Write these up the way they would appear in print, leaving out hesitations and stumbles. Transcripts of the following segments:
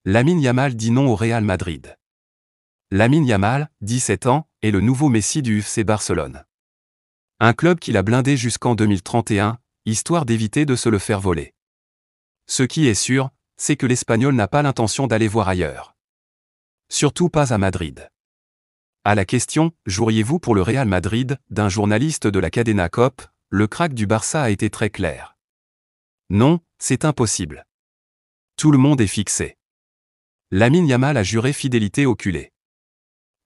Lamine Yamal dit non au Real Madrid. Lamine Yamal, 17 ans, est le nouveau Messi du FC Barcelone. Un club qui l'a blindé jusqu'en 2031, histoire d'éviter de se le faire voler. Ce qui est sûr, c'est que l'Espagnol n'a pas l'intention d'aller voir ailleurs. Surtout pas à Madrid. À la question « Joueriez-vous pour le Real Madrid ?» d'un journaliste de la Cadena COP, le crack du Barça a été très clair. Non, c'est impossible. Tout le monde est fixé. Lamine Yamal a juré fidélité au culé.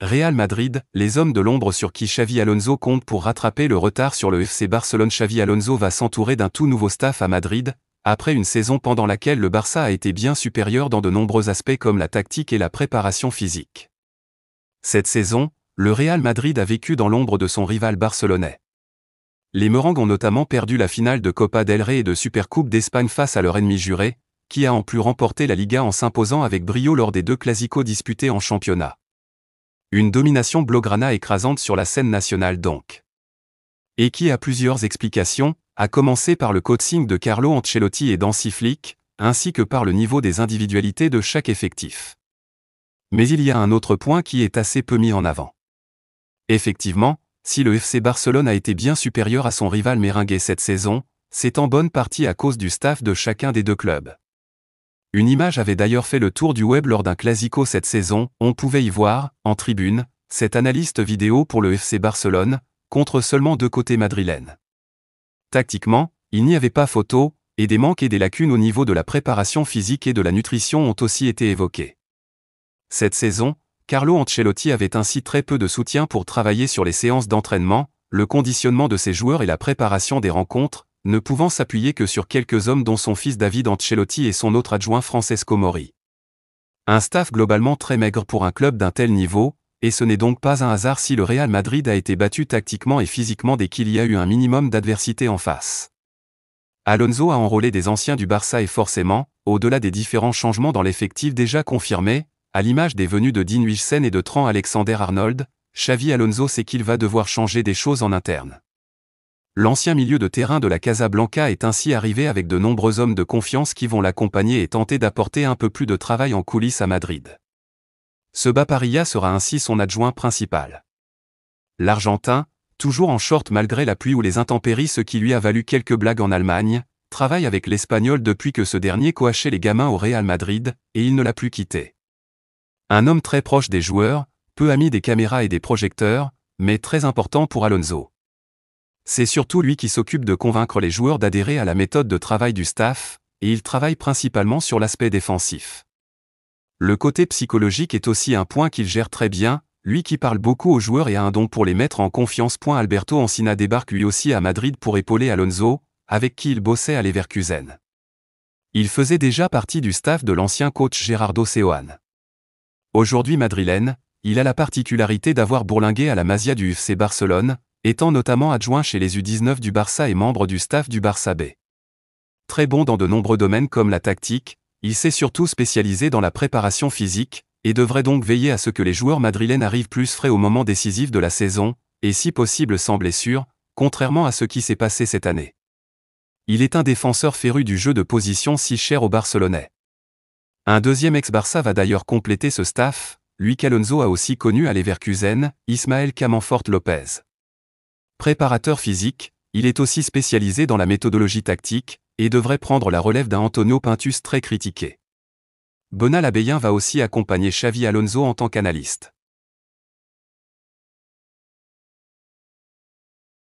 Real Madrid, les hommes de l'ombre sur qui Xavi Alonso compte pour rattraper le retard sur le FC Barcelone. Xavi Alonso va s'entourer d'un tout nouveau staff à Madrid, après une saison pendant laquelle le Barça a été bien supérieur dans de nombreux aspects comme la tactique et la préparation physique. Cette saison, le Real Madrid a vécu dans l'ombre de son rival barcelonais. Les Merengues ont notamment perdu la finale de Copa del Rey et de Supercoupe d'Espagne face à leur ennemi juré, qui a en plus remporté la Liga en s'imposant avec brio lors des 2 clásicos disputés en championnat. Une domination blaugrana écrasante sur la scène nationale donc. Et qui a plusieurs explications, à commencer par le coaching de Carlo Ancelotti et d'Hansi Flick, ainsi que par le niveau des individualités de chaque effectif. Mais il y a un autre point qui est assez peu mis en avant. Effectivement, si le FC Barcelone a été bien supérieur à son rival merengue cette saison, c'est en bonne partie à cause du staff de chacun des 2 clubs. Une image avait d'ailleurs fait le tour du web lors d'un classico cette saison, on pouvait y voir, en tribune, cette analyste vidéo pour le FC Barcelone, contre seulement 2 côtés madrilènes. Tactiquement, il n'y avait pas photo, et des manques et des lacunes au niveau de la préparation physique et de la nutrition ont aussi été évoqués. Cette saison, Carlo Ancelotti avait ainsi très peu de soutien pour travailler sur les séances d'entraînement, le conditionnement de ses joueurs et la préparation des rencontres, ne pouvant s'appuyer que sur quelques hommes dont son fils David Ancelotti et son autre adjoint Francesco Mori. Un staff globalement très maigre pour un club d'un tel niveau, et ce n'est donc pas un hasard si le Real Madrid a été battu tactiquement et physiquement dès qu'il y a eu un minimum d'adversité en face. Alonso a enrôlé des anciens du Barça et forcément, au-delà des différents changements dans l'effectif déjà confirmés, à l'image des venues de Dean Huijsen et de Trent Alexander-Arnold, Xavi Alonso sait qu'il va devoir changer des choses en interne. L'ancien milieu de terrain de la Casablanca est ainsi arrivé avec de nombreux hommes de confiance qui vont l'accompagner et tenter d'apporter un peu plus de travail en coulisses à Madrid. Seba Parilla sera ainsi son adjoint principal. L'Argentin, toujours en short malgré la pluie ou les intempéries, ce qui lui a valu quelques blagues en Allemagne, travaille avec l'Espagnol depuis que ce dernier coachait les gamins au Real Madrid, et il ne l'a plus quitté. Un homme très proche des joueurs, peu ami des caméras et des projecteurs, mais très important pour Alonso. C'est surtout lui qui s'occupe de convaincre les joueurs d'adhérer à la méthode de travail du staff, et il travaille principalement sur l'aspect défensif. Le côté psychologique est aussi un point qu'il gère très bien, lui qui parle beaucoup aux joueurs et a un don pour les mettre en confiance. Alberto Encina débarque lui aussi à Madrid pour épauler Alonso, avec qui il bossait à Leverkusen. Il faisait déjà partie du staff de l'ancien coach Gerardo Seoane. Aujourd'hui madrilène, il a la particularité d'avoir bourlingué à la Masia du FC Barcelone, étant notamment adjoint chez les U19 du Barça et membre du staff du Barça B. Très bon dans de nombreux domaines comme la tactique, il s'est surtout spécialisé dans la préparation physique, et devrait donc veiller à ce que les joueurs madrilènes arrivent plus frais au moment décisif de la saison, et si possible sans blessure, contrairement à ce qui s'est passé cette année. Il est un défenseur féru du jeu de position si cher aux Barcelonais. Un deuxième ex-Barça va d'ailleurs compléter ce staff, lui qu'Alonso a aussi connu à Leverkusen, Ismael Camanfort Lopez. Préparateur physique, il est aussi spécialisé dans la méthodologie tactique, et devrait prendre la relève d'un Antonio Pintus très critiqué. Bonal Abelin va aussi accompagner Xavi Alonso en tant qu'analyste.